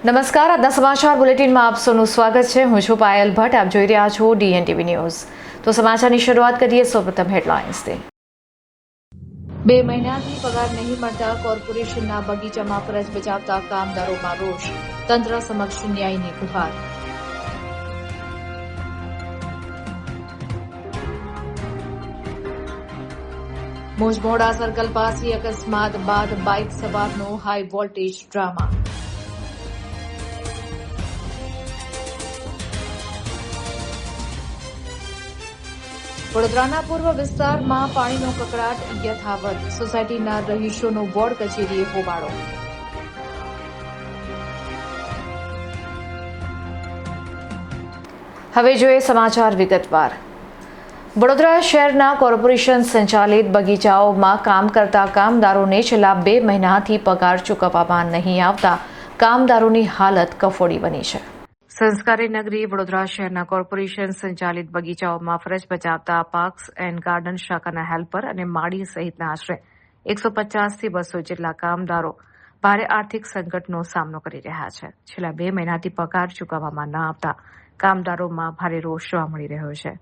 નમસ્કાર, આજના સમાચાર બુલેટિનમાં આપ સૌનું સ્વાગત છે. હું છું પાયલ ભટ્ટ. આપ જોઈ રહ્યા છો DNTV ન્યૂઝ. તો સમાચારની શરૂઆત કરીએ સૌપ્રથમ હેડલાઇન્સથી. 2 મહિનાથી પગાર નહીં મળતા કોર્પોરેશનના બગીચામાં ફરજ બજાવતા કામદારોમાં રોષ. તંત્ર સમક્ષ ન્યાયની ગુહાર. મોજમોડા સર્કલ પાસે અકસ્માત બાદ બાઇક સવારનો હાઈ વોલ્ટેજ ડ્રામા. વડોદરાના પૂર્વ વિસ્તારમાં પાણીનો કકળાટ યથાવત. સોસાયટીના રહીશોનો વોર્ડ કચેરીએ હોબાળો. હવે જોઈએ સમાચાર વિગતવાર. વડોદરા શહેરના કોર્પોરેશન સંચાલિત બગીચાઓમાં કામ કરતા કામદારોને છેલ્લા 2 મહિનાથી પગાર ચૂકવવામાં નહીં આવતા કામદારોની હાલત કફોડી બની છે. સંસ્કારી નગરી વડોદરા શહેરના કોર્પોરેશન સંચાલિત બગીચાઓમાં ફરજ બજાવતા પાર્ક્સ એન્ડ ગાર્ડન શાખાના હેલ્પર અને માળી સહિતના આશરે 150 થી 200 જેટલા કામદારો ભારે આર્થિક સંકટનો સામનો કરી રહ્યા છે. છેલ્લા 2 મહિનાથી પગાર ચૂકવવામાં ન આવતા કામદારોમાં ભારે રોષ જોવા મળી રહ્યો છે.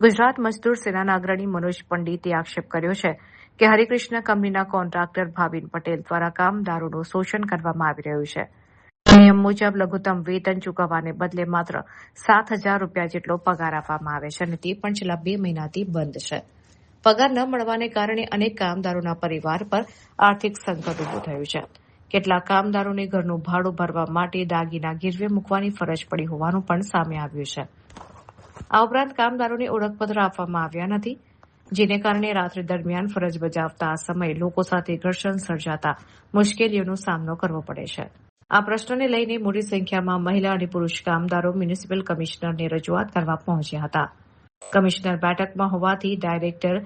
ગુજરાત મજદૂર સેનાના અગ્રણી મનોજ પંડિતે આક્ષેપ કર્યો છે કે હરિકૃષ્ણ કંપનીના કોન્ટ્રાક્ટર ભાવિન પટેલ દ્વારા કામદારોનું શોષણ કરવામાં આવી રહ્યું છે. નિયમ મુજબ લઘુત્તમ વેતન ચૂકવવાને બદલે માત્ર 7,000 રૂપિયા જેટલો પગાર આપવામાં આવે છે અને તે પણ છેલ્લા 2 મહિનાથી બંધ છે. પગાર ન મળવાને કારણે અનેક કામદારોના પરિવાર પર આર્થિક સંકટ ઉભું થયું છે. કેટલાક કામદારોને ઘરનું ભાડું ભરવા માટે દાગીના ગીરવે મૂકવાની ફરજ પડી હોવાનું પણ સામે આવ્યું છે. આ ઉપરાંત કામદારોને ઓળખપત્ર આપવામાં આવ્યા નથી, જેને કારણે રાત્રિ દરમિયાન ફરજ બજાવતા સમયે લોકો સાથે ઘર્ષણ સર્જાતા મુશ્કેલીઓનો સામનો કરવો પડે છે. આ પ્રશ્નને લઈને મોટી સંખ્યામાં મહિલા અને પુરુષ કામદારો મ્યુનિસિપલ કમિશનરને રજૂઆત કરવા પહોંચ્યા હતા. કમિશનર બેઠકમાં હોવાથી ડાયરેક્ટર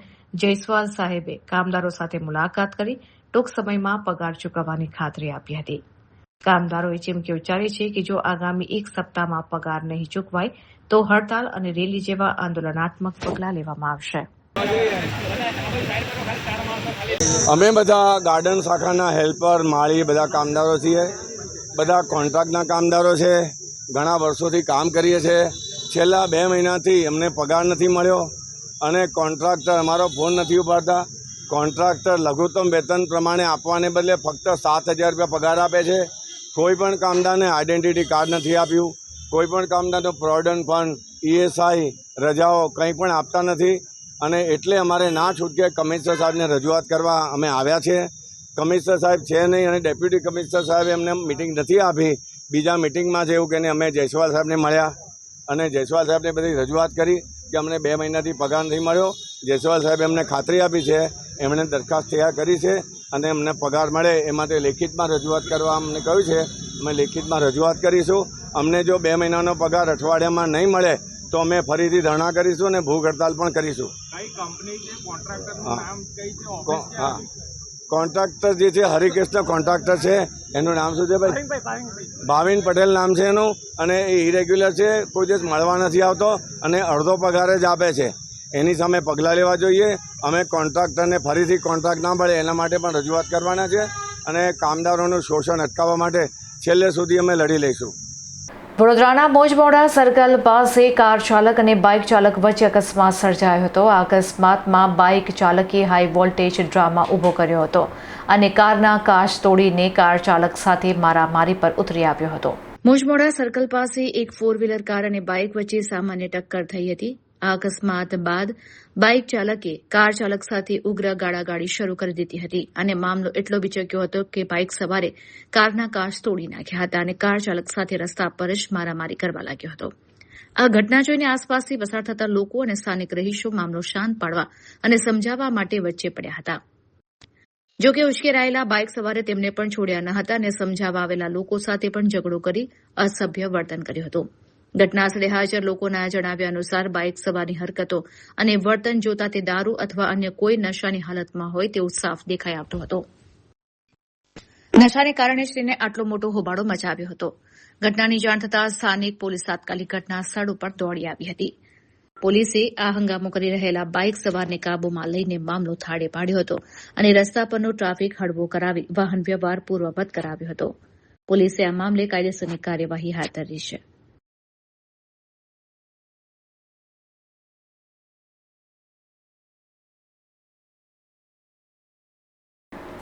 જયસ્વાલ સાહેબે કામદારો સાથે મુલાકાત કરી ટૂંક સમયમાં પગાર ચૂકવવાની ખાતરી આપી હતી. કામદારોએ ચીમકી ઉચ્ચારી છે કે જો આગામી 1 સપ્તાહમાં પગાર નહીં ચૂકવાય તો હડતાલ અને રેલી જેવા આંદોલનાત્મક પગલાં લેવામાં આવશે. અમે બધા ગાર્ડન શાખાના હેલ્પર માળી બધા કામદારો છીએ. બધા કોન્ટ્રાક્ટના કામદારો છે. ઘણા વર્ષોથી કામ કરીએ છીએ. છેલ્લા 2 મહિનાથી અમને પગાર નથી મળ્યો અને કોન્ટ્રાક્ટર અમારો ફોન નથી ઉપાડતા. કોન્ટ્રાક્ટર લઘુત્તમ વેતન પ્રમાણે આપવાને બદલે ફક્ત 7,000 રૂપિયા પગાર આપે છે. કોઈ પણ કામદારને આઈડેન્ટિટી કાર્ડ નથી આપ્યું. કોઈ પણ કામદારનો પ્રોવિડન્ટ ફંડ, ESI, રજાઓ કંઈ પણ આપતા નથી અને એટલે અમારે ના છૂટકે કમિશનર સાહેબને રજૂઆત કરવા અમે આવ્યા છીએ. કમિશનર સાહેબ છે નહીં અને ડેપ્યુટી કમિશનર સાહેબે અમને મિટિંગ નથી આપી. બીજા મિટિંગમાં જેવું કે અમે જયસ્વાલ સાહેબને મળ્યા અને જયસ્વાલ સાહેબને બધી રજૂઆત કરી કે અમને 2 મહિનાથી પગાર નથી મળ્યો. જયસ્વાલ સાહેબે અમને ખાતરી આપી છે, એમણે દરખાસ્ત તૈયાર કરી છે અને અમને પગાર મળે એ માટે લેખિતમાં રજૂઆત કરવા અમને કહ્યું છે. અમે લેખિતમાં રજૂઆત કરીશું. અમને જો 2 મહિનાનો પગાર અઠવાડિયામાં નહીં મળે તો અમે ફરીથી ધરણા કરીશું અને ભૂખ હડતાલ પણ કરીશું. હા, કોન્ટ્રાક્ટર જે છે હરિકૃષ્ણ કોન્ટ્રાક્ટર છે. એનું નામ શું છે ભાઈ? ભાવિન પટેલ નામ છે એનું. અને એ ઇરેગ્યુલર છે, કોઈ દિવસ મળવા નથી આવતો અને અડધો પગાર જ આપે છે. એની સામે પગલાં લેવા જોઈએ. અમે કોન્ટ્રાક્ટરને ફરીથી કોન્ટ્રાક્ટ ના મળે એના માટે પણ રજૂઆત કરવાના છે અને કામદારોનું શોષણ અટકાવવા માટે છેલ્લે સુધી અમે લડી લઈશું. વડોદરાના મોજમોડા સર્કલ પાસે કાર ચાલક અને બાઇક ચાલક વચ્ચે અકસ્માત સર્જાયો હતો. આ અકસ્માતમાં બાઇક ચાલકે હાઈ વોલ્ટેજ ડ્રામા ઊભો કર્યો હતો અને કારના કાચ તોડીને કાર ચાલક સાથે મારામારી પર ઉતરી આવ્યો હતો. મોજમોડા સર્કલ પાસે એક 4 વ્હીલર કાર અને બાઇક વચ્ચે સામાન્ય ટક્કર થઈ હતી. આ અકસ્માત બાદ બાઇક ચાલકે કાર ચાલક સાથે ઉગ્ર ગાળાગાળી શરૂ કરી દીધી હતી અને મામલો એટલો વિચક્યો હતો કે બાઇક સવારે કારના કાચ તોડી નાખ્યા હતા અને કાર ચાલક સાથે રસ્તા પર જ મારામારી કરવા લાગ્યો હતો. આ ઘટના જોઈને આસપાસથી પસાર થતા લોકો અને સ્થાનિક રહીશો મામલો શાંત પાડવા અને સમજાવવા માટે વચ્ચે પડ્યા હતા. જોકે ઉશ્કેરાયેલા બાઇક સવારે તેમને પણ છોડ્યા ન હતા અને સમજાવવા આવેલા લોકો સાથે પણ ઝઘડો કરી અસભ્ય વર્તન કર્યું હતું. ઘટના સ્થળે હાજર લોકોના જણાવ્યા અનુસાર બાઇક સવારની હરકતો અને વર્તન જોતા તે દારૂ અથવા અન્ય કોઈ નશાની હાલતમાં હોય તેવું સાફ દેખાઈ આવતું હતું. નશાને કારણે જ તેને આટલો મોટો હોબાળો મચાવ્યો હતો. ઘટનાની જાણ થતાં સ્થાનિક પોલીસ તાત્કાલિક ઘટના સ્થળ ઉપર દોડી આવી હતી. પોલીસે આ હંગામો કરી રહેલા બાઇક સવારને કાબૂમાં લઈને મામલો થાળે પાડ્યો હતો અને રસ્તા પરનો ટ્રાફિક હળવો કરાવી વાહન વ્યવહાર પૂર્વવત કરાવ્યો હતો. પોલીસે આ મામલે કાયદેસરની કાર્યવાહી હાથ ધરી છે.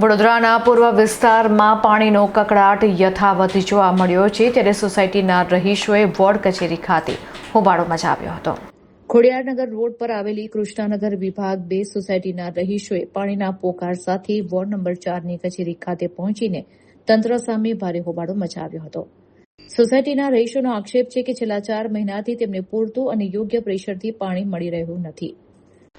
વડોદરાના પૂર્વ વિસ્તારમાં પાણીનો કકળાટ યથાવત જોવા મળ્યો છે, ત્યારે સોસાયટીના રહીશોએ વોર્ડ કચેરી ખાતે હોબાળો મચાવ્યો હતો. ખોડિયારનગર રોડ પર આવેલી કૃષ્ણનગર વિભાગ 2 સોસાયટીના રહીશોએ પાણીના પોકાર સાથે વોર્ડ નંબર 4ની કચેરી ખાતે પહોંચીને તંત્ર સામે ભારે હોબાળો મચાવ્યો હતો. સોસાયટીના રહીશોનો આક્ષેપ છે કે છેલ્લા 4 મહિનાથી તેમને પૂરતું અને યોગ્ય પ્રેશરથી પાણી મળી રહ્યું નથી.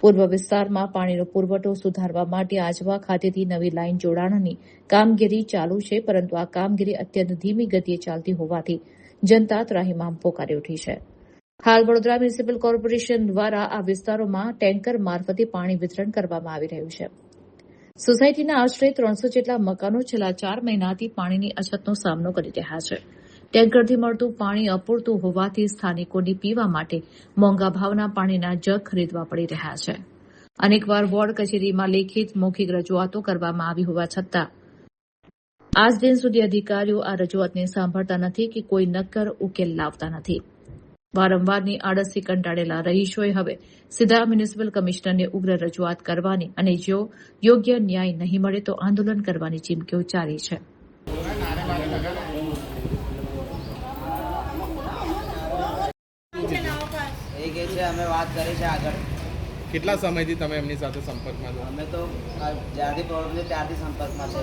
પૂર્વ વિસ્તારમાં પાણીનો પુરવઠો સુધારવા માટે આજવા ખાતેથી નવી લાઇન જોડાણની કામગીરી ચાલુ છે, પરંતુ આ કામગીરી અત્યંત ધીમી ગતિએ ચાલતી હોવાથી જનતા ત્રાહિમામ પોકારી ઉઠી છે. હાલ વડોદરા મ્યુનિસિપલ કોર્પોરેશન દ્વારા આ વિસ્તારોમાં ટેન્કર મારફતે પાણી વિતરણ કરવામાં આવી રહ્યું છે. સોસાયટીના આશરે 300 જેટલા મકાનો છેલ્લા 4 મહિનાથી પાણીની અછતનો સામનો કરી રહ્યા છે. ટેન્કરથી મળતું પાણી અપૂરતું હોવાથી સ્થાનિકોને પીવા માટે મોંઘા ભાવના પાણીના જગ ખરીદવા પડી રહ્યા છે. અનેકવાર વોર્ડ કચેરીમાં લેખિત મૌખિક રજૂઆતો કરવામાં આવી હોવા છતાં આજ દિન સુધી અધિકારીઓ આ રજૂઆતને સાંભળતા નથી કે કોઈ નક્કર ઉકેલ લાવતા નથી. વારંવારની આડસથી કંટાળેલા રહીશોએ હવે સીધા મ્યુનિસિપલ કમિશનરને ઉગ્ર રજૂઆત કરવાની અને જો યોગ્ય ન્યાય નહીં મળે તો આંદોલન કરવાની ચીમકીઓ જારી છે. અમે વાત કરી છે આગળ. કેટલા સમયથી તમે એમની સાથે સંપર્કમાં છો? અમે તો જ્યારથી પ્રોબ્લેમ છે ત્યારથી સંપર્કમાં છે.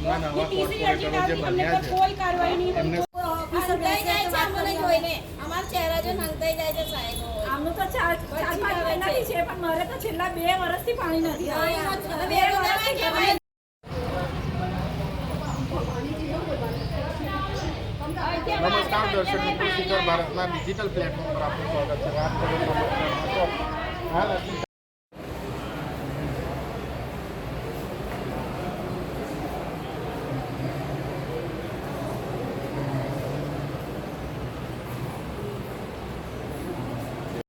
હમણાં નવા કોર્પોરેટરો જે બન્યા છે એમને અમારા ચહેરા જો નંગાઈ જાય છે સાહેબ. આમનું તો 4-5 મહિનાથી છે, પણ મારે તો છેલ્લા 2 વર્ષથી પાણી નથી આવ્યું. નમસ્કાર દર્શક મિત્રો, શિખર ભારતના ડિજિટલ પ્લેટફોર્મ પર આપનું સ્વાગત છે. વાત કરીએ તો હાલ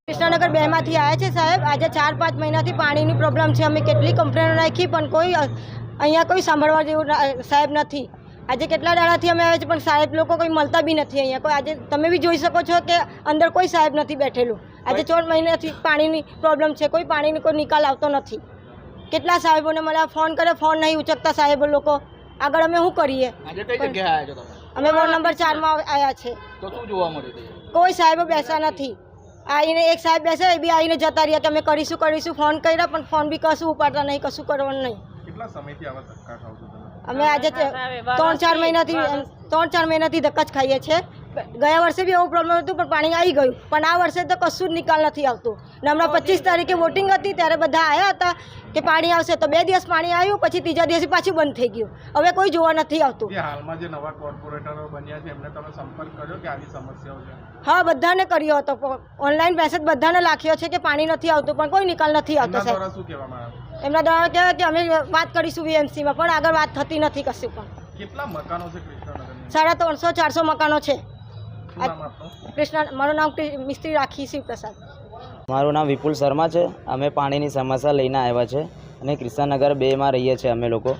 કૃષ્ણનગર 2 માંથી આવ્યા છે સાહેબ. આજે 4-5 મહિનાથી પાણીની પ્રોબ્લેમ છે. અમે કેટલી કમ્પ્લેનો નાખી પણ કોઈ અહીંયા કોઈ સાંભળવા જેવું સાહેબ નથી. આજે કેટલા દાડાથી અમે આવ્યા છે પણ સાહેબ લોકો કોઈ મળતા બી નથી અહીંયા. કોઈ આજે તમે બી જોઈ શકો છો કે અંદર કોઈ સાહેબ નથી બેઠેલું. આજે 4 મહિનાથી પાણીની પ્રોબ્લેમ છે, કોઈ પાણીની કોઈ નિકાલ આવતો નથી. કેટલા સાહેબોને મળ્યા, ફોન કરે, ફોન નહીં ઉચકતા સાહેબો લોકો. આગળ અમે શું કરીએ? આજે કઈ જગ્યાએ આવ્યા છો તમે? અમે વોર્ડ નંબર 4માં આવ્યા છે. તો શું જોવા મળ્યું? કોઈ સાહેબો બેસા નથી. આવીને એક સાહેબ બેસે એ બી આવીને જતા રહ્યા કે અમે કરીશું ફોન કર્યા પણ ફોન બી કશું ઉપાડતા નહીં, કશું કરવાનું નહીં. કેટલા સમયથી આવા ધક્કા ખાવ છો તમે? અમે આજે 3-4 મહિનાથી ધક્કા જ ખાઈએ છીએ. ગયા વર્ષે બી એવું પ્રોબ્લેમ હતું પણ પાણી આવી ગયું, પણ આ વર્ષે તો કશું જ નિકાલ નથી આવતું. ને હમણાં 25 તારીખે વોટિંગ હતી ત્યારે બધા આવ્યા હતા કે પાણી આવશે, તો 2 દિવસ પાણી આવ્યું, પછી ત્રીજા દિવસે પાછું બંધ થઈ ગયું. હવે કોઈ જોવા નથી આવતું. હાલમાં જે નવા કોર્પોરેટરો બન્યા છે એમને તમે સંપર્ક કર્યો કે આવી સમસ્યાઓ છે? હા, બધાને કર્યો હતો. ઓનલાઈન મેસેજ બધાને લાખ્યો છે કે પાણી નથી આવતું, પણ કોઈ નિકાલ નથી આવતો. સાહેબ શું કહેવામાં આવે? એમના દ્વારા કહેવાય કે અમે વાત કરીશું વીએમસીમાં, પણ આગળ વાત થતી નથી કશું પણ. કેટલા મકાનો છે કૃષ્ણનગરમાં? 350-400 મકાનો છે. શું નામ આપનું? મારું નામ મિસ્ત્રી રાખી શિવપ્રસાદ. મારું નામ વિપુલ શર્મા છે. અમે પાણીની સમસ્યા લઈને આવ્યા છે અને કૃષ્ણનગર 2માં રહીએ છીએ અમે લોકો.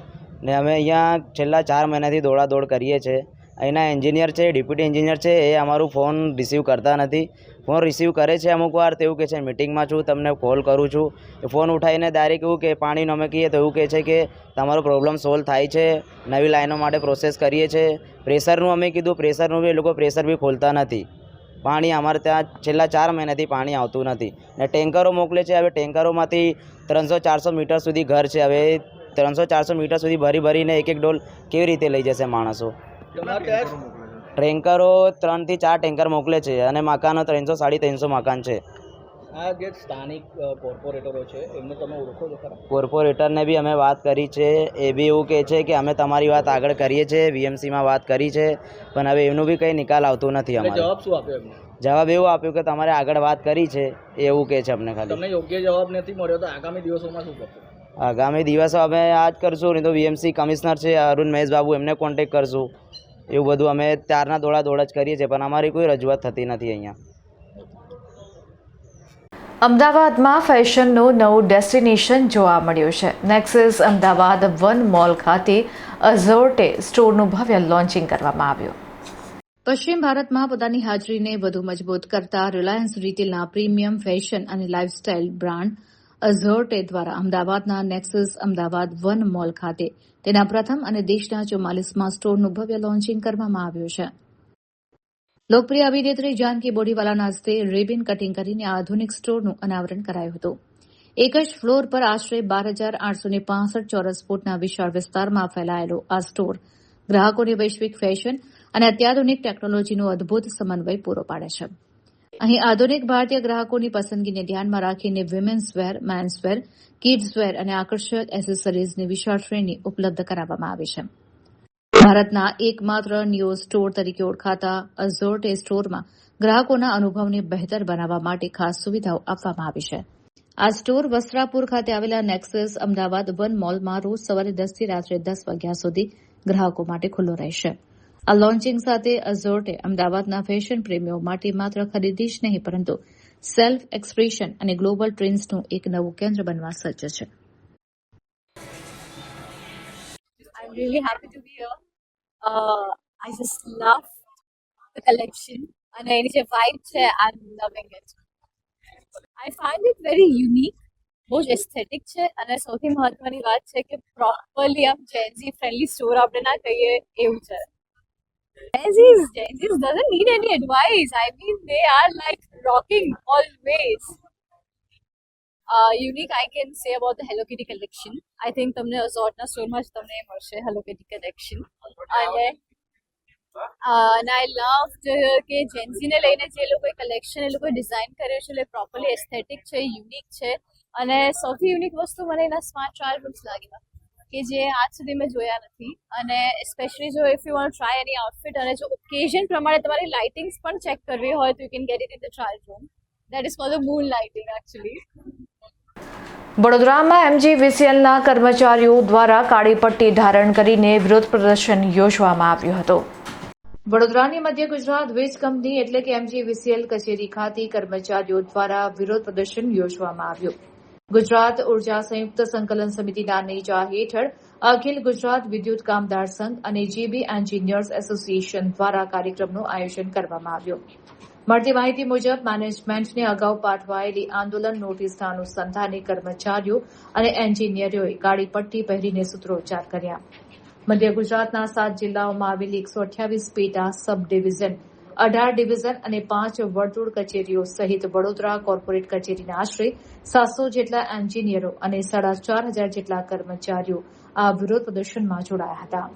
ને અમે અહીંયા છેલ્લા 4 મહિનાથી દોડાદોડ કરીએ છીએ. અહીંના એન્જિનિયર છે, ડેપ્યુટી એન્જિનિયર છે, એ અમારું ફોન રિસીવ કરતા નથી. ફોન રિસીવ કરે છે અમુક વાર તો એવું કહે છે મિટિંગમાં છું, તમને કોલ કરું છું. એ ફોન ઉઠાવીને ડાયરેક્ટ એવું કે પાણીનો અમે કહીએ તો એવું કહે છે કે તમારો પ્રોબ્લેમ સોલ્વ થાય છે, નવી લાઈનો માટે પ્રોસેસ કરીએ છીએ. પ્રેશરનું અમે કીધું, પ્રેશરનું બી એ લોકો પ્રેશર બી ખોલતા નથી. પાણી અમારે ત્યાં છેલ્લા 4 મહિનાથી પાણી આવતું નથી. ને ટેન્કરો મોકલે છે. હવે ટેન્કરોમાંથી 300-400 મીટર સુધી ઘર છે. હવે 300-400 મીટર સુધી ભરીને એક ડોલ કેવી રીતે લઈ જશે માણસો? ટેન્કરો 3 થી 4 ટેન્કર મોકલે છે અને મકાનો 300-350 મકાન છે. આ જે સ્થાનિક કોર્પોરેટરો છે એમને તમે ઓળખો છો ખરા? કોર્પોરેટરને બી અમે વાત કરી છે. એ બી એવું કહે છે કે અમે તમારી વાત આગળ કરીએ છીએ, વીએમસીમાં વાત કરી છે, પણ હવે એમનું બી કંઈ નિકાલ આવતું નથી. અમારે જવાબ શું આપ્યો એમને? જવાબ એવું આપ્યું કે તમારે આગળ વાત કરી છે, એવું કહે છે અમને ખાલી. તમને યોગ્ય જવાબ નથી મળ્યો તો આગામી દિવસોમાં શું કરશો? આગામી દિવસો અમે આ જ કરશું, નહીં તો વીએમસી કમિશનર છે અરુણ મહેશ બાબુ, એમને કોન્ટેક કરશું. એવું બધું અમે ત્યારના દોડા જ કરીએ છીએ, પણ અમારી કોઈ રજૂઆત થતી નથી અહીંયા. અમદાવાદમાં ફેશનનું નવું ડેસ્ટિનેશન જોવા મળ્યું છે. નેક્સસ અમદાવાદ વન મોલ ખાતે અઝોર્ટે સ્ટોરનું ભવ્ય લોન્ચિંગ કરવામાં આવ્યું. પશ્ચિમ ભારતમાં પોતાની હાજરીને વધુ મજબૂત કરતા રિલાયન્સ રિટેલના પ્રીમિયમ ફેશન અને લાઇફસ્ટાઇલ બ્રાન્ડ અઝોર્ટે દ્વારા અમદાવાદના નેક્સસ અમદાવાદ વન મોલ ખાતે તેના પ્રથમ અને દેશના 44મા સ્ટોરનું ભવ્ય લોન્ચિંગ કરવામાં આવ્યું છે. લોકપ્રિય અભિનેત્રી જાનકી બોડીવાલાના હસ્તે રિબન કટિંગ કરીને આધુનિક સ્ટોરનું અનાવરણ કરાયું હતું. એક જ ફ્લોર પર આશરે 12,865 ચોરસ ફૂટના વિશાળ વિસ્તારમાં ફેલાયેલો આ સ્ટોર ગ્રાહકોને વૈશ્વિક ફેશન અને અત્યાધુનિક ટેકનોલોજીનો અદભુત સમન્વય પૂરો પાડે છે. અહીં આધુનિક ભારતીય ગ્રાહકોની પસંદગીને ધ્યાનમાં રાખીને વિમેન્સ વેર, મેન્સ વેર, કિડ્સ વેર અને આકર્ષક એસેસરીઝની વિશાળ શ્રેણી ઉપલબ્ધ કરાવવામાં આવી છે. ભારતના એકમાત્ર નિયો સ્ટોર તરીકે ઓળખાતા અઝોર્ટે સ્ટોરમાં ગ્રાહકોના અનુભવને બહેતર બનાવવા માટે ખાસ સુવિધાઓ આપવામાં આવી છે. આ સ્ટોર વસ્ત્રાપુર ખાતે આવેલા નેક્સસ અમદાવાદ વન મોલમાં રોજ સવારે 10 થી રાત્રે 10 વાગ્યા સુધી ગ્રાહકો માટે ખુલ્લો રહેશે. આ લોન્ચિંગ સાથે અઝોર્ટે અમદાવાદના ફેશન પ્રેમીઓ માટે માત્ર ખરીદી જ નહીં પરંતુ સેલ્ફ એક્સપ્રેશન અને ગ્લોબલ ટ્રેન્ડ્સનું એક નવું કેન્દ્ર બનવા સજ્જ છે. I'm really happy to be here. I just love the collection and any vibe છે, I'm loving it. I find it very unique, બહુ જ એસ્થેટિક છે અને સૌથી મહત્વની વાત છે કે પ્રોપરલી આમ જેન્ઝી ફ્રેન્ડલી સ્ટોર આપણે ના કહીએ એવું છે. Gen Zs doesn't need any advice. I mean, they are like rocking always. Unique I can say about the Hello Kitty collection. I think તમને અઝોર્ટના સ્ટોરમાં જ તમને મળશે Hello Kitty collection. And I loved કે જેન્ઝીને લઈને જે લોકોએ કલેક્શન એ લોકોએ ડિઝાઇન કર્યો છે એટલે પ્રોપરલી એસ્થેટિક છે, યુનિક છે અને સૌથી યુનિક વસ્તુ મને એના સ્માર્ટ ટ્રાયલ રૂમ્સ લાગ્યા કે જે આજ સુધી મેં જોયા નથી અને સ્પેશિયલી જો if you want try any outfit અને જો ઓકેઝન પ્રમાણે તમારી લાઇટિંગ્સ પણ ચેક કરવી હોય તો you can get it in the trial room. That is for the moon lighting actually. વડોદરામાં MGVCLના કર્મચારીઓ દ્વારા કાળી પટ્ટી ધારણ કરીને વિરોધ પ્રદર્શન યોજવામાં આવ્યું હતું. વડોદરાની મધ્ય ગુજરાત વીજ કંપની એટલે કે MGVCL કચેરી ખાતે કર્મચારીઓ દ્વારા વિરોધ પ્રદર્શન યોજવામાં આવ્યું. ગુજરાત ઉર્જા સંયુક્ત સંકલન સમિતિના નેજા હેઠળ અખિલ ગુજરાત વિદ્યુત કામદાર સંઘ અને GB એન્જિનિયર્સ એસોસિએશન દ્વારા કાર્યક્રમનું આયોજન કરવામાં આવ્યું. મળતી માહિતી મુજબ મેનેજમેન્ટને અગાઉ પાઠવાયેલી આંદોલન નોટિસના અનુસંધાને કર્મચારીઓ અને એન્જિનિયરોએ કાળી પટ્ટી પહેરીને સૂત્રોચ્ચાર કર્યા. મધ્ય ગુજરાતના 7 જિલ્લાઓમાં આવેલી 128 પેટા સબ ડિવિઝન, 18 ડિવિઝન અને 5 વર્તુળ કચેરીઓ સહિત વડોદરા કોર્પોરેટ કચેરીના આશરે 700 જેટલા એન્જિનિયરો અને 4,500 જેટલા કર્મચારીઓ આ વિરોધ પ્રદર્શનમાં જોડાયા હતા.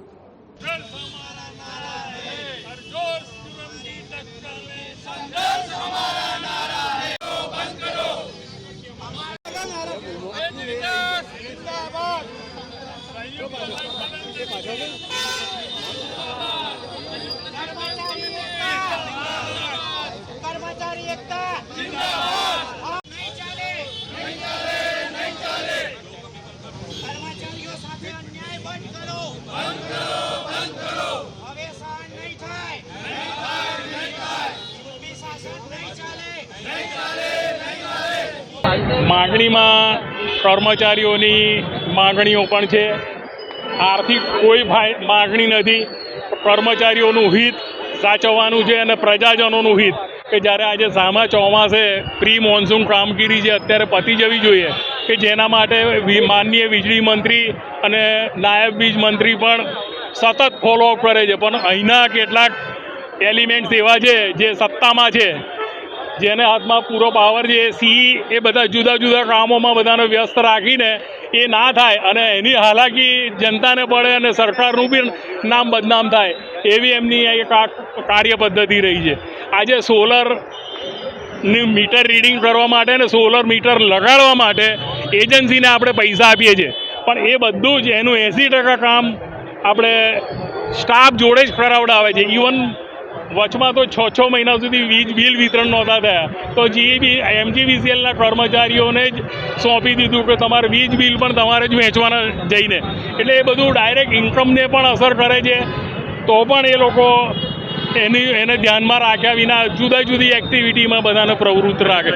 માગણીમાં કર્મચારીઓની માગણીઓ પણ છે. આર્થિક કોઈ માગણી નથી. કર્મચારીઓનું હિત સાચવવાનું છે અને પ્રજાજનોનું હિત કે જ્યારે આજે સામા ચોમાસે પ્રી મોન્સૂન કામગીરી જે અત્યારે પતી જવી જોઈએ કે જેના માટે માનનીય વીજળી મંત્રી અને નાયબ વીજ મંત્રી પણ સતત ફોલોઅપ કરે છે. પણ અહીંના કેટલાક એલિમેન્ટ્સ એવા છે જે સત્તામાં છે, જેને હાથમાં પૂરો પાવર છે, સી એ બધા જુદા જુદા કામોમાં બધાને વ્યસ્ત રાખીને એ ના થાય અને એની હાલાકી જનતાને પડે અને સરકારનું બી નામ બદનામ થાય એવી એમની એક કાર્ય પદ્ધતિ રહી છે. આજે સોલરની મીટર રીડિંગ કરવા માટે ને સોલર મીટર લગાડવા માટે એજન્સીને આપણે પૈસા આપીએ છીએ, પણ એ બધું જ એનું 80% કામ આપણે સ્ટાફ જોડે જ કરાવડાવે છે. ઇવન વચમાં તો 6 મહિના સુધી વીજ બિલ વિતરણ નહોતા થયા તો MGVCLના કર્મચારીઓને જ સોંપી દીધું કે તમારે વીજ બિલ પણ તમારે જ વહેંચવાના જઈને. એટલે એ બધું ડાયરેક્ટ ઇન્કમને પણ અસર કરે છે. તો પણ એ લોકો એને ધ્યાનમાં રાખ્યા વિના જુદા જુદી એક્ટિવિટીમાં બધાને પ્રવૃત્ત રાખે.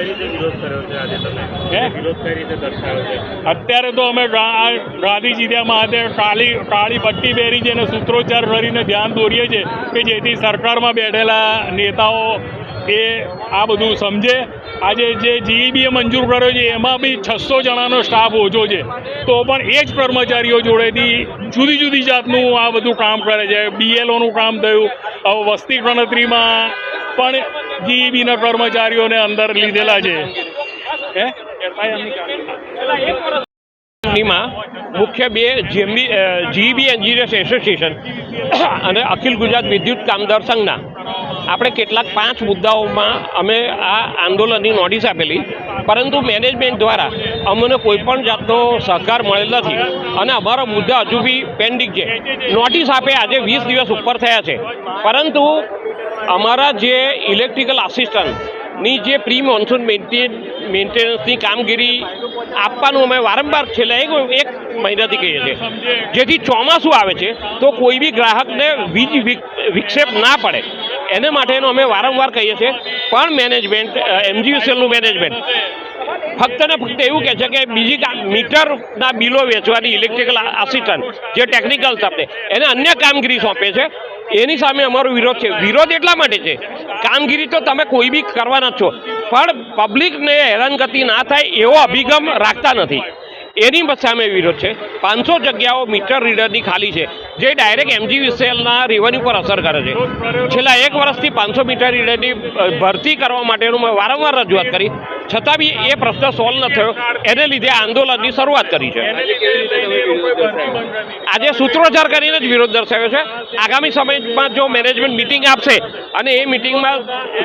અત્યારે તો અમે ગાંધી જીત્યા મહાદેવ કાળી પટ્ટી પહેરી છે અને સૂત્રોચ્ચાર કરીને ધ્યાન દોરીએ છીએ કે જેથી સરકારમાં બેઠેલા નેતાઓ એ આ બધું સમજે. આજે જે જીઈબીએ મંજૂર કર્યો છે એમાં બી 600 જણાનો સ્ટાફ ઓછો છે, તો પણ એ જ કર્મચારીઓ જોડેથી જુદી જુદી જાતનું આ બધું કામ કરે છે. બીએલઓનું કામ થયું, હવે વસ્તી ગણતરીમાં પણ જીઈબીના કર્મચારીઓને અંદર લીધેલા છે. મુખ્ય બે જીઈબી એન્જિનિયર્સ એસોસિએશન અને અખિલ ગુજરાત વિદ્યુત કામદાર સંઘના આપણે કેટલાક 5 મુદ્દાઓમાં અમે આ આંદોલનની નોટિસ આપેલી, પરંતુ મેનેજમેન્ટ દ્વારા અમને કોઈપણ જાતનો સહકાર મળેલ નથી અને અમારો મુદ્દા હજુ બી પેન્ડિંગ છે. નોટિસ આપે આજે 20 દિવસ ઉપર થયા છે, પરંતુ અમારા જે ઇલેક્ટ્રિકલ આસિસ્ટન્ટની જે પ્રી મોન્સૂન મેન્ટેનન્સની કામગીરી આપવાનું અમે વારંવાર છેલ્લા એક મહિનાથી કહીએ છીએ, જેથી ચોમાસું આવે છે તો કોઈ બી ગ્રાહકને વીજ વિક્ષેપ ના પડે એને માટેનો અમે વારંવાર કહીએ છીએ. પણ મેનેજમેન્ટ, એમજીવીસીએલનું મેનેજમેન્ટ ફક્ત ને ફક્ત એવું કહે છે કે બીજી મીટરના બિલો વેચવાની ઇલેક્ટ્રિકલ આસિસ્ટન્ટ જે ટેકનિકલ સ્ટાફને એને અન્ય કામગીરી સોંપે છે. એની સામે અમારો વિરોધ છે. વિરોધ એટલા માટે છે, કામગીરી તો તમે કોઈ બી કરવાના છો, પણ પબ્લિકને હેરાનગતિ ના થાય એવો અભિગમ રાખતા નથી. એની સામે વિરોધ છે. 500 જગ્યાઓ મીટર રીડરની ખાલી છે, જે ડાયરેક્ટ એમજીવીસીએલના રેવન્યુ પર અસર કરે છે. છેલ્લા 1 વર્ષથી 500 મીટર રીડરની ભરતી કરવા માટેનું મેં વારંવાર રજૂઆત કરી, છતાં બી એ પ્રશ્ન સોલ્વ ન થયો. એને લીધે આંદોલનની શરૂઆત કરી છે. આજે સૂત્રોચ્ચાર કરીને જ વિરોધ દર્શાવ્યો છે. આગામી સમયમાં જો મેનેજમેન્ટ મિટિંગ આપશે અને એ મિટિંગમાં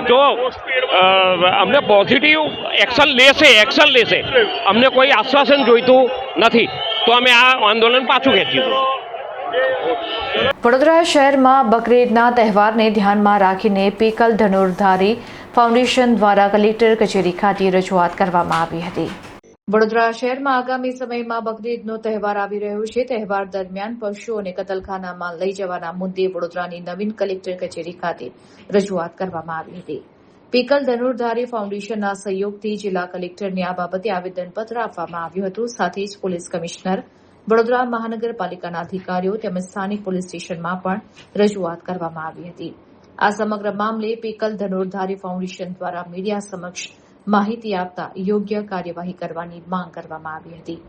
જો અમને પોઝિટિવ એક્શન લેશે, અમને કોઈ આશ્વાસન જોઈતું નથી, તો અમે આ આંદોલન પાછું ખેંચીશું. વડોદરા શહેરમાં બકરીદના તહેવારને ધ્યાનમાં રાખીને પીકલ ધનુર્ધારી ફાઉન્ડેશન દ્વારા કલેક્ટર કચેરી ખાતે રજૂઆત કરવામાં આવી હતી. વડોદરા શહેરમાં આગામી સમયમાં બકરીદનો તહેવાર આવી રહ્યો છે. તહેવાર દરમિયાન પશુઓને કતલખાનામાં લઈ જવાના મુદ્દે વડોદરાની નવીન કલેક્ટર કચેરી ખાતે રજૂઆત કરવામાં આવી હતી. પીકલ ધનુર્ધારી ફાઉન્ડેશનના સહયોગથી જિલ્લા કલેક્ટરને આ બાબતે આવેદનપત્ર આપવામાં આવ્યું હતું. સાથે જ પોલીસ કમિશનર, વડોદરા મહાનગરપાલિકાના અધિકારીઓ તેમજ સ્થાનિક પોલીસ સ્ટેશનમાં પણ રજૂઆત કરવામાં આવી હતી. આ સમગ્ર મામલે પીકલ ધનુર્ધારી ફાઉન્ડેશન દ્વારા મીડિયા સમક્ષ માહિતી આપતા યોગ્ય કાર્યવાહી કરવાની માંગ કરવામાં આવી હતી.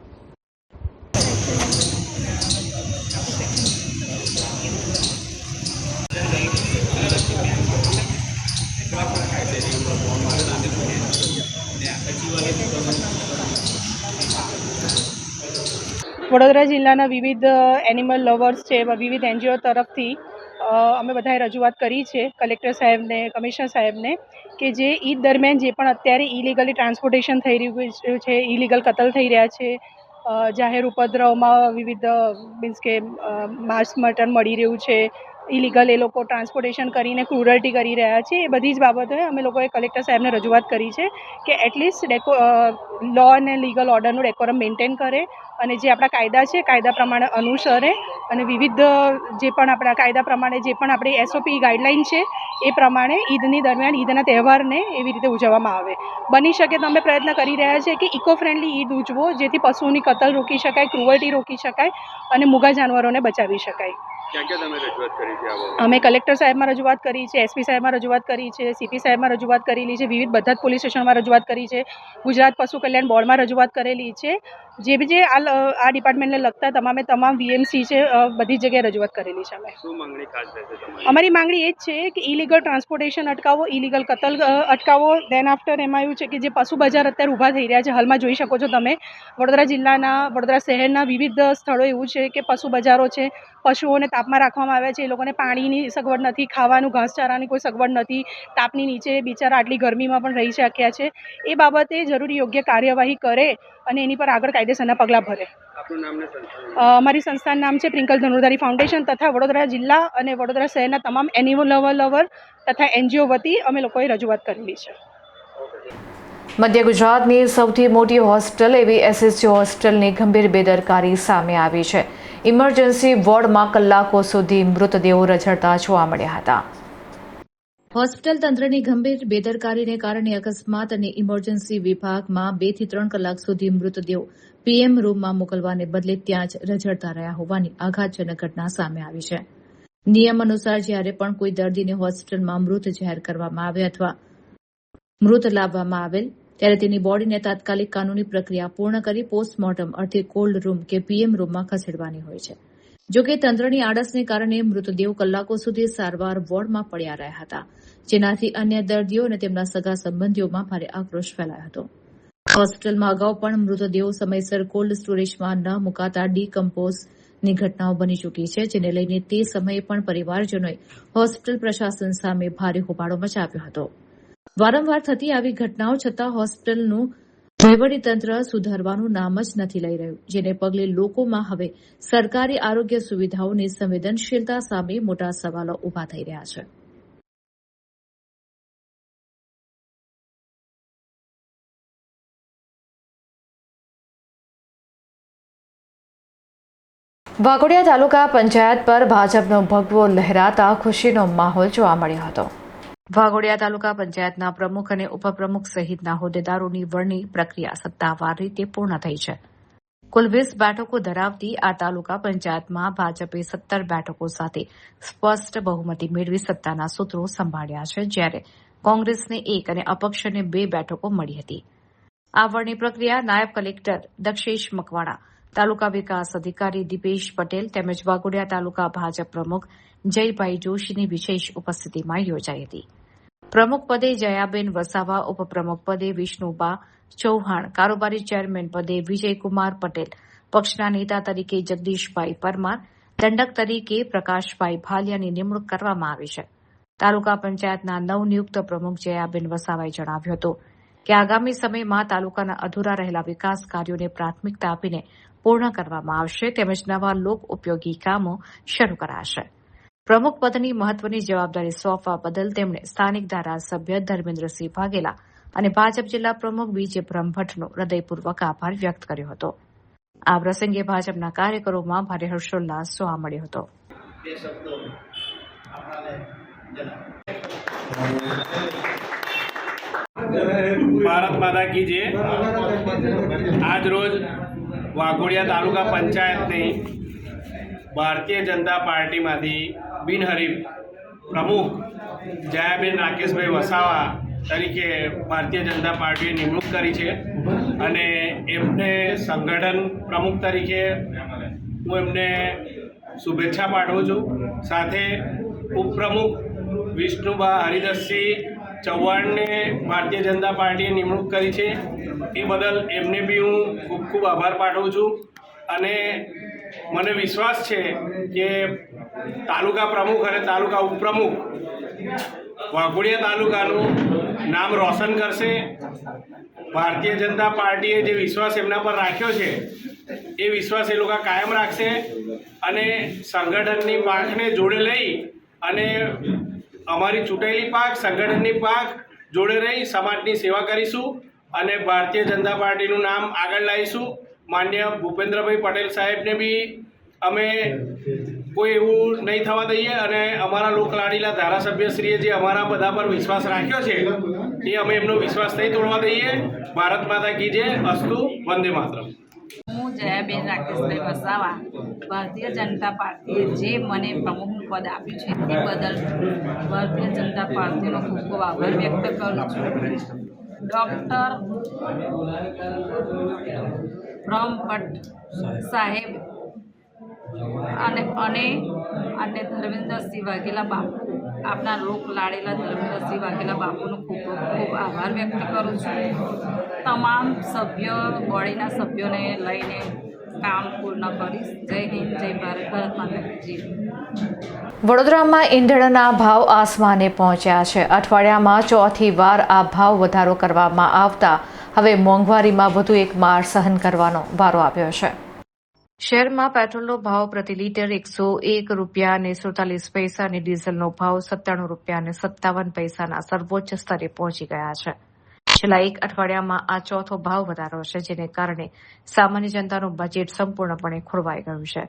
વડોદરા જિલ્લાના વિવિધ એનિમલ લવર્સ છે, વિવિધ એનજીઓ તરફથી અમે બધાએ રજૂઆત કરી છે કલેક્ટર સાહેબને, કમિશનર સાહેબને, કે જે ઈદ દરમિયાન જે પણ અત્યારે ઇલીગલી ટ્રાન્સપોર્ટેશન થઈ રહ્યું છે, ઇલીગલ કતલ થઈ રહ્યા છે, જાહેર ઉપદ્રવમાં વિવિધ મીન્સ કે માંસ મટન મળી રહ્યું છે, ઇલીગલ એ લોકો ટ્રાન્સપોર્ટેશન કરીને ક્રુરલ્ટી કરી રહ્યા છે, એ બધી જ બાબતોએ અમે લોકોએ કલેક્ટર સાહેબને રજૂઆત કરી છે કે એટલીસ્ટ લો અને લીગલ ઓર્ડરનું ડેકોરમ મેન્ટેન કરે અને જે આપણા કાયદા છે કાયદા પ્રમાણે અનુસરે અને વિવિધ જે પણ આપણા કાયદા પ્રમાણે જે પણ આપણી SOP ગાઈડલાઇન છે એ પ્રમાણે ઈદની દરમિયાન ઈદના તહેવારને એવી રીતે ઉજવવામાં આવે. બની શકે તો અમે પ્રયત્ન કરી રહ્યા છીએ કે ઇકો ફ્રેન્ડલી ઈદ ઉજવો, જેથી પશુઓની કતલ રોકી શકાય, ક્રુઅલ્ટી રોકી શકાય અને મૂગા જાનવરોને બચાવી શકાય. અમે કલેક્ટર સાહેબમાં રજૂઆત કરી છે, SP સાહેબમાં રજૂઆત કરી છે, CP સાહેબમાં રજૂઆત કરેલી છે, વિવિધ બધા જ પોલીસ સ્ટેશનમાં રજૂઆત કરી છે, ગુજરાત પશુ કલ્યાણ બોર્ડમાં રજૂઆત કરેલી છે, જે બી જે આ ડિપાર્ટમેન્ટને લગતા તમામ VMC છે બધી જગ્યાએ રજૂઆત કરેલી છે. અમે અમારી માંગણી એ જ છે કે ઇલીગલ ટ્રાન્સપોર્ટેશન અટકાવો, ઇલીગલ કતલ અટકાવો. દેન આફ્ટર એમાં એવું છે કે જે પશુ બજાર અત્યારે ઊભા થઈ રહ્યા છે, હાલમાં જોઈ શકો છો તમે વડોદરા જિલ્લાના, વડોદરા શહેરના વિવિધ સ્થળો એવું છે કે પશુ બજારો છે, પશુઓને તાપમાં રાખવામાં આવ્યા છે, એ લોકોને પાણીની સગવડ નથી, ખાવાનું ઘાસચારાની કોઈ સગવડ નથી, તાપની નીચે બિચારા આટલી ગરમીમાં પણ રહી શક્યા છે. એ બાબતે જરૂરી યોગ્ય કાર્યવાહી કરે અને એની પર આગળ કાયદેસરના પગલાં ભરે. અમારી સંસ્થાનું નામ છે પીકલ ધનુર્ધારી ફાઉન્ડેશન તથા વડોદરા જિલ્લા અને વડોદરા શહેરના તમામ એનિમલ લવર તથા NGO વતી અમે લોકોએ રજૂઆત કરેલી છે. મધ્ય ગુજરાતની સૌથી મોટી હોસ્પિટલ એવી SSG હોસ્પિટલની ગંભીર બેદરકારી સામે આવી છે. ઇમરજન્સી વોર્ડમાં કલાકો સુધી મૃતદેહો રઝળતા જોવા મળ્યા હતા. હોસ્પિટલ તંત્રની ગંભીર બેદરકારીને કારણે અકસ્માત અને ઇમરજન્સી વિભાગમાં 2 થી 3 કલાક સુધી મૃતદેહો પીએમ રૂમમાં મોકલવાને બદલે ત્યાં જ રઝળતા રહ્યા હોવાની આઘાતજનક ઘટના સામે આવી છે. નિયમ અનુસાર જ્યારે પણ કોઈ દર્દીને હોસ્પિટલમાં મૃત જાહેર કરવામાં આવે અથવા મૃત લાવવામાં આવેલ ત્યારે તેની બોડીને તાત્કાલિક કાનૂની પ્રક્રિયા પૂર્ણ કરી પોસ્ટમોર્ટમ અર્થે કોલ્ડ રૂમ કે પીએમ રૂમમાં ખસેડવાની હોય છે. જોકે તંત્રની આળસને કારણે મૃતદેહો કલાકો સુધી સારવાર વોર્ડમાં પડ્યા રહ્યા હતા, જેનાથી અન્ય દર્દીઓ અને તેમના સગા સંબંધીઓમાં ભારે આક્રોશ ફેલાયો હતો. હોસ્પિટલમાં અગાઉ પણ મૃતદેહો સમયસર કોલ્ડ સ્ટોરેજમાં ન મુકાતા ડીકમ્પોઝની ઘટનાઓ બની ચૂકી છે, જેને લઈને તે સમયે પણ પરિવારજનોએ હોસ્પિટલ પ્રશાસન સામે ભારે હોબાળો મચાવ્યો હતો. વારંવાર થતી આવી ઘટનાઓ છતાં હોસ્પિટલનું વહીવટીતંત્ર સુધારવાનું નામ જ નથી લઈ રહ્યું, જેને પગલે લોકોમાં હવે સરકારી આરોગ્ય સુવિધાઓની સંવેદનશીલતા સામે મોટા સવાલો ઉભા થઈ રહ્યા છે. વાઘોડિયા તાલુકા પંચાયત પર ભાજપનો ભગવો લહેરાતા ખુશીનો માહોલ જોવા મળ્યો હતો. વાઘોડિયા તાલુકા પંચાયતના પ્રમુખ અને ઉપપ્રમુખ સહિતના હોદ્દેદારોની વરણી પ્રક્રિયા સત્તાવાર રીતે પૂર્ણ થઈ છે. કુલ 20 બેઠકો ધરાવતી આ તાલુકા પંચાયતમાં ભાજપે 17 બેઠકો સાથે સ્પષ્ટ બહુમતી મેળવી સત્તાના સૂત્રો સંભાળ્યા છે, જ્યારે કોંગ્રેસને 1 અને અપક્ષને 2 બેઠકો મળી હતી. આ વરણી પ્રક્રિયા નાયબ કલેક્ટર દક્ષેશ મકવાણા, તાલુકા વિકાસ અધિકારી દીપેશ પટેલ તેમજ વાઘોડિયા તાલુકા ભાજપ પ્રમુખ જયભાઈ જોશીની વિશેષ ઉપસ્થિતિમાં યોજાઈ હતી. પ્રમુખ પદે જયાબેન વસાવા, ઉપપ્રમુખ પદે વિષ્ણુબા ચૌહાણ, કારોબારી ચેરમેન પદે વિજયકુમાર પટેલ, પક્ષના નેતા તરીકે જગદીશભાઈ પરમાર, દંડક તરીકે પ્રકાશભાઈ ભાલિયાની નિમણૂક કરવામાં આવી છે. તાલુકા પંચાયતના નવનિયુક્ત પ્રમુખ જયાબેન વસાવાએ જણાવ્યું હતું કે આગામી સમયમાં તાલુકાના અધૂરા રહેલા વિકાસ કાર્યોને પ્રાથમિકતા આપીને પૂર્ણ કરવામાં આવશે, તેમજ નવા લોક ઉપયોગી કામો શરૂ કરાશે. પ્રમુખ પદની મહત્વની જવાબદારી સોંપવા બદલ તેમણે સ્થાનિક ધારાસભ્ય ધર્મેન્દ્રસિંહ વાઘેલા અને ભાજપ જિલ્લા પ્રમુખ બીજે બ્રહ્મભટ્ટનો હૃદયપૂર્વક આભાર વ્યક્ત કર્યો હતો. આ પ્રસંગે ભાજપના કાર્યકરોમાં ભારે હર્ષોલ્લાસ જોવા મળ્યો હતો. ભારત માતા કી જય. આજ રોજ વાઘોડિયા તાલુકા પંચાયતની ભારતીય જનતા પાર્ટીમાંથી બિનહરીફ પ્રમુખ જયાબેન રાકેશભાઈ વસાવા તરીકે ભારતીય જનતા પાર્ટીએ નિમણૂક કરી છે અને એમને સંગઠન પ્રમુખ તરીકે હું એમને શુભેચ્છા પાઠવું છું. સાથે ઉપપ્રમુખ વિષ્ણુબા હરિદાસસિંહ ચૌહાણને ભારતીય જનતા પાર્ટીએ નિમણૂક કરી છે, એ બદલ એમને બી હું ખૂબ ખૂબ આભાર પાઠવું છું. અને મને વિશ્વાસ છે કે તાલુકા પ્રમુખ અને તાલુકા ઉપપ્રમુખ વાઘોડિયા તાલુકાનું નામ રોશન કરશે. ભારતીય જનતા પાર્ટીએ જે વિશ્વાસ એમના પર રાખ્યો છે એ વિશ્વાસ એ લોકો કાયમ રાખશે અને સંગઠનની પાંખને જોડે લઈ અને અમારી ચૂંટાયેલી પાંખ, સંગઠનની પાંખ જોડે રહી સમાજની સેવા કરીશું અને ભારતીય જનતા પાર્ટીનું નામ આગળ લાવીશું. માન્ય ભૂપેન્દ્રભાઈ પટેલ સાહેબને બી અમે કોઈ એવું નહીં થવા દઈએ અને અમારા લોકલાડીલા ધારાસભ્યશ્રીએ જે અમારા બધા પર વિશ્વાસ રાખ્યો છે એ અમે એમનો વિશ્વાસ નહીં તોડવા દઈએ. ભારત માતા કી જય. અસ્તુ. વંદે માતરમ. હું જયાબેન રાકેશભાઈ વસાવા, ભારતીય જનતા પાર્ટીએ જે મને પ્રમુખનું પદ આપ્યું છે તે બદલ ભારતીય જનતા પાર્ટીનો ખૂબ ખૂબ આભાર વ્યક્ત કરું છું. ડૉક્ટર બ્રહ્મભટ્ટ સાહેબ અને ધર્મેન્દ્રસિંહ વાઘેલા બાપુ, આપના લોક લાડેલા ધર્મેન્દ્રસિંહ વાઘેલા બાપુનો ખૂબ ખૂબ આભાર વ્યક્ત કરું છું. તમામ સભ્યો, બોડીના સભ્યોને લઈને કામ પૂર્ણ કરીશ. જય હિન્દ, જય ભારત, ભારત માતા કી જય. વડોદરામાં ઈંધણના ભાવ આસમાને પહોંચ્યા છે. અઠવાડિયામાં ચોથી વાર આ ભાવ વધારો કરવામાં આવતા હવે મોંઘવારીમાં વધુ એક માર સહન કરવાનો વારો આવ્યો છે. શહેરમાં પેટ્રોલનો ભાવ પ્રતિ લીટર 101 રૂપિયા અને 47 પૈસા અને ડીઝલનો ભાવ 97 રૂપિયા અને 57 પૈસાના સર્વોચ્ચ સ્તરે પહોંચી ગયા છે. છેલ્લા એક અઠવાડિયામાં આ ચોથો ભાવ વધારો છે, જેને કારણે સામાન્ય જનતાનું બજેટ સંપૂર્ણપણે ખોરવાઈ ગયું છે.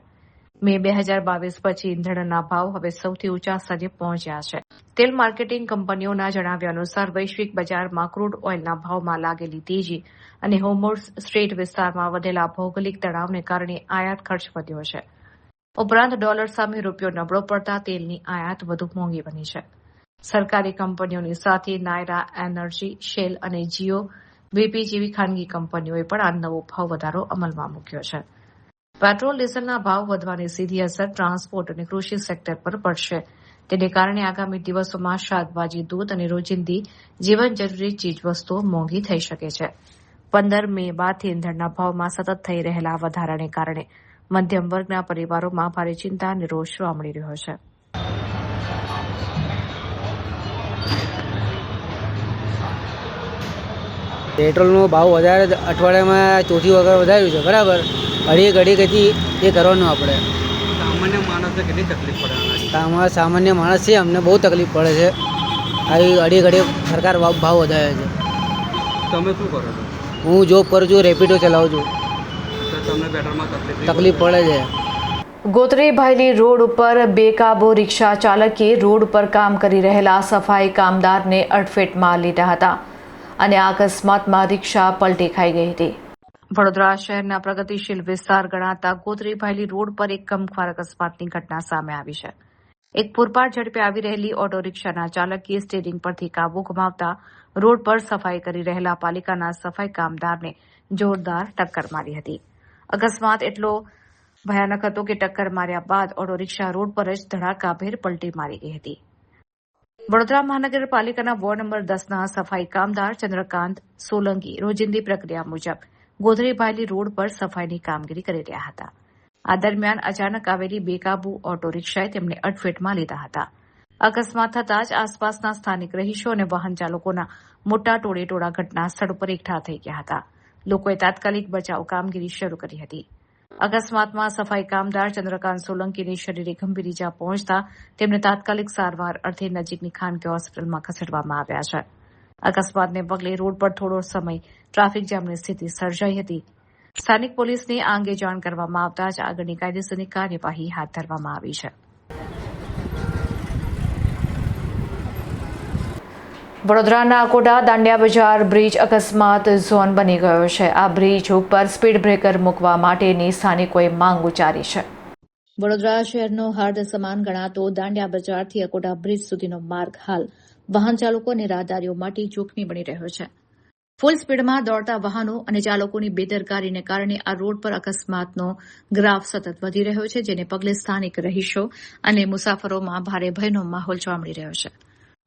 મે 2022 પછી ઈંધણના ભાવ હવે સૌથી ઊંચા સ્તરે પહોંચ્યા છે. તેલ માર્કેટિંગ કંપનીઓના જણાવ્યા અનુસાર વૈશ્વિક બજારમાં ક્રૂડ ઓઇલના ભાવમાં લાગેલી તેજી અને હોર્મુઝ સ્ટ્રેટ વિસ્તારમાં વધેલા ભૌગોલિક તણાવને કારણે આયાત ખર્ચ વધ્યો છે. ઉપરાંત ડોલર સામે રૂપિયો નબળો પડતા તેલની આયાત વધુ મોંઘી બની છે. સરકારી કંપનીઓની સાથે નાયરા એનર્જી, શેલ અને જીઓ બીપી જેવી ખાનગી કંપનીઓએ પણ આ નવો ભાવ વધારો અમલમાં મૂક્યો છે. પેટ્રોલ ડીઝલના ભાવ વધવાની સીધી અસર ટ્રાન્સપોર્ટ અને કૃષિ સેક્ટર પર પડશે. તેને કારણે આગામી દિવસોમાં શાકભાજી, દૂધ અને રોજિંદી જીવન જરૂરી ચીજવસ્તુઓ મોંઘી થઈ શકે છે. 15 મે બાદથી ઇંધણના ભાવમાં સતત થઈ રહેલા વધારાને કારણે મધ્યમ વર્ગના પરિવારોમાં ભારે ચિંતા અને રોષ જોવા મળી રહ્યો છે. પેટ્રોલનો ભાવ વધારે અઠવાડિયામાં ચોથી વખત વધાર્યું છે, બરાબર. ઘડી એ કરવાનું આપણે. સામાન્ય માણસને કેટલી તકલીફ પડે? સામાન્ય માણસ છે, અમને બહુ તકલીફ પડે છે. આવી ઘડી સરકાર ભાવ વધારે છે. તમે શું કરો છો? હું જોબ કરું છું, રેપિડો ચલાવું છું. તમને પેટ્રોલમાં તકલીફ પડે છે. ગોત્રી ભાયલી રોડ ઉપર બેકાબુ રિક્ષા ચાલકે રોડ પર કામ કરી રહેલા સફાઈ કામદારને અડફેટમાં લીધા હતા અને આ અકસ્માતમાં રિક્ષા પલટી ખાઈ ગઈ હતી. વડોદરા શહેરના પ્રગતિશીલ વિસ્તાર ગણાતા ગોત્રી ભાયલી રોડ પર એક ગમખ્વાર અકસ્માતની ઘટના સામે આવી છે. એક પૂરપાટ ઝડપે આવી રહેલી ઓટો રિક્ષાના ચાલકે સ્ટીયરિંગ પરથી કાબુ ગુમાવતા રોડ પર સફાઈ કરી રહેલા પાલિકાના સફાઈ કામદારને જોરદાર ટક્કર મારી હતી. અકસ્માત એટલો ભયાનક હતો કે ટક્કર માર્યા બાદ ઓટો રિક્ષા રોડ પર જ ધડાકાભેર પલટી મારી ગઈ હતી. વડોદરા મહાનગરપાલિકાના વોર્ડ નંબર 10ના સફાઈ કામદાર ચંદ્રકાંત સોલંકી રોજિંદી પ્રક્રિયા મુજબ ગોધરી ભાયલી રોડ પર સફાઈની કામગીરી કરી રહ્યા હતા. આ દરમિયાન અચાનક આવેલી બેકાબુ ઓટો રિક્ષાએ તેમને અડફેટમાં લીધા હતા. અકસ્માત થતાં જ આસપાસના સ્થાનિક રહીશો અને વાહન ચાલકોના મોટા ટોળેટોળા ઘટના સ્થળ પર એકઠા થઈ ગયા હતા. લોકોએ તાત્કાલિક બચાવ કામગીરી શરૂ કરી હતી. અકસ્માતમાં સફાઈ કામદાર ચંદ્રકાંત સોલંકીની શરીરે ગંભીર ઇજા પહોંચતા તેમને તાત્કાલિક સારવાર અર્થે નજીકની ખાનગી હોસ્પિટલમાં ખસેડવામાં આવ્યા છે. અકસ્માતને પગલે રોડ પર થોડો સમય ટ્રાફિક જામની સ્થિતિ સર્જાઈ હતી. સ્થાનિક પોલીસને આ અંગે જાણ કરવામાં આવતા જ આગળની કાયદેસરની કાર્યવાહી હાથ ધરવામાં આવી છે. વડોદરાના અકોટા દાંડિયા બજાર બ્રિજ અકસ્માત ઝોન બની ગયો છે. આ બ્રિજ ઉપર સ્પીડ બ્રેકર મૂકવા માટેની સ્થાનિકોએ માંગ ઉચ્ચારી છે. વડોદરા શહેરનો હાર્દ સમાન ગણાતો દાંડિયા બજારથી અકોટા બ્રિજ સુધીનો માર્ગ હાલ વાહન ચાલકો અને રાહદારીઓ માટે જોખમી બની રહ્યો છે. ફૂલ સ્પીડમાં દોડતા વાહનો અને ચાલકોની બેદરકારીને કારણે આ રોડ પર અકસ્માતનો ગ્રાફ સતત વધી રહ્યો છે, જેને પગલે સ્થાનિક રહીશો અને મુસાફરોમાં ભારે ભયનો માહોલ જોવા મળી રહ્યો છે.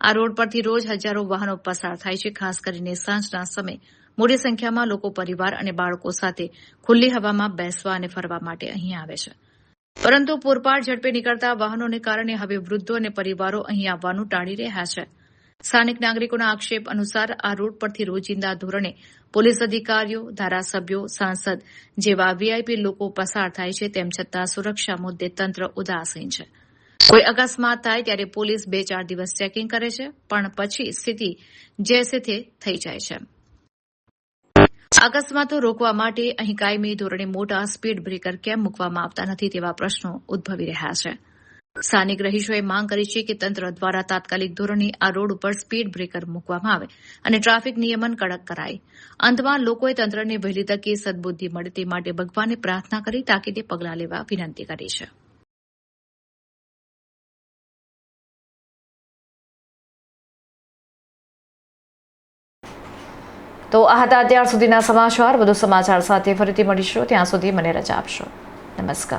આ રોડ પરથી રોજ હજારો વાહનો પસાર થાય છે. ખાસ કરીને સાંજના સમયે મોટી સંખ્યામાં લોકો પરિવાર અને બાળકો સાથે ખુલ્લી હવામાં બેસવા અને ફરવા માટે અહીં આવે છે. પરંતુ પૂરપાટ ઝડપે નીકળતા વાહનોને કારણે હવે વૃદ્ધો અને પરિવારો અહીં આવવાનું ટાળી રહ્યા છે. સ્થાનિક નાગરિકોના આક્ષેપ અનુસાર આ રોડ પરથી રોજિંદા ધોરણે પોલીસ અધિકારીઓ, ધારાસભ્યો, સાંસદ જેવા વીઆઈપી લોકો પસાર થાય છે. તેમ છતાં સુરક્ષા મુદ્દે તંત્ર ઉદાસીન છે. કોઈ અકસ્માત થાય ત્યારે પોલીસ 2-4 દિવસ ચેકિંગ કરે છે, પણ પછી સ્થિતિ જેસે તે થઈ જાય છે. અકસ્માતો રોકવા માટે અહીં કાયમી ધોરણે મોટા સ્પીડ બ્રેકર કેમ મૂકવામાં આવતા નથી તેવા પ્રશ્નો ઉદ્ભવી રહ્યા છે. સ્થાનિક રહીશોએ માંગ કરી છે કે તંત્ર દ્વારા તાત્કાલિક ધોરણે આ રોડ ઉપર સ્પીડ બ્રેકર મૂકવામાં આવે અને ટ્રાફિક નિયમન કડક કરાય. અંતમાં લોકોએ તંત્રને વહેલી તકે સદબુદ્ધિ મળે તે માટે ભગવાનને પ્રાર્થના કરી તાકીદે પગલાં લેવા વિનંતી કરી છે. તો આ હતા અત્યાર સુધીના સમાચાર. વધુ સમાચાર સાથે ફરીથી મળીશું. ત્યાં સુધી મને રજા આપશો. નમસ્કાર.